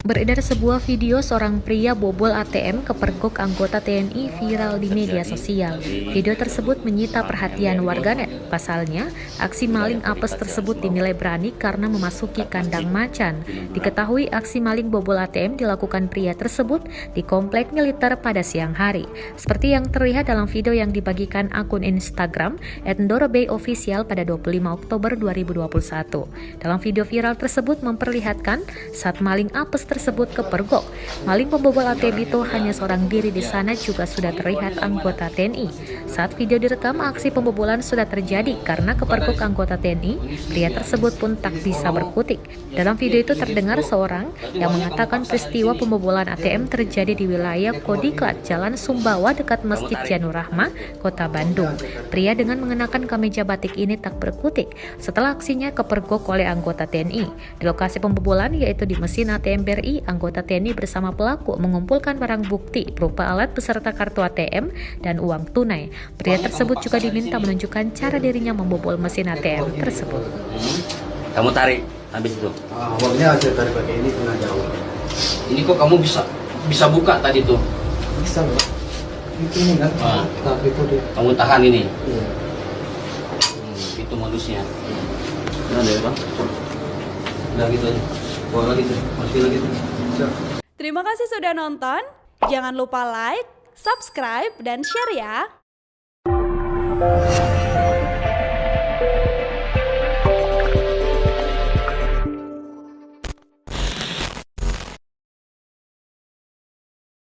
Beredar sebuah video seorang pria bobol ATM kepergok anggota TNI viral di media sosial. Video tersebut menyita perhatian warganet. Pasalnya, aksi maling apes tersebut dinilai berani karena memasuki kandang macan. Diketahui aksi maling bobol ATM dilakukan pria tersebut di komplek militer pada siang hari. Seperti yang terlihat dalam video yang dibagikan akun Instagram @ndorobey_official pada 25 Oktober 2021. Dalam video viral tersebut memperlihatkan saat maling apes tersebut kepergok. Maling pembobol ATM itu hanya seorang diri di sana juga sudah terlihat anggota TNI. Saat video direkam, aksi pembobolan sudah terjadi karena kepergok anggota TNI. Pria tersebut pun tak bisa berkutik. Dalam video itu terdengar seorang yang mengatakan peristiwa pembobolan ATM terjadi di wilayah Kodiklat, Jalan Sumbawa dekat Masjid Janur Rahmah, Kota Bandung. Pria dengan mengenakan kemeja batik ini tak berkutik setelah aksinya kepergok oleh anggota TNI. Di lokasi pembobolan yaitu di mesin ATM BRI, anggota TNI bersama pelaku mengumpulkan barang bukti berupa alat beserta kartu ATM dan uang tunai. Pria tersebut juga diminta menunjukkan cara dirinya membobol mesin ATM tersebut. Kamu tarik habis itu. Awalnya hasil tarik pakai ini kena jauh. Ini kok kamu bisa buka tadi tuh? Bisa loh. Ini kan. Tapi itu dia. Kamu tahan ini. Iya. Itu modusnya. Nah, deh, Bang. Udah gitu aja. Bawa lagi tuh. Masukin lagi tuh. Terima kasih sudah nonton. Jangan lupa like, subscribe, dan share ya.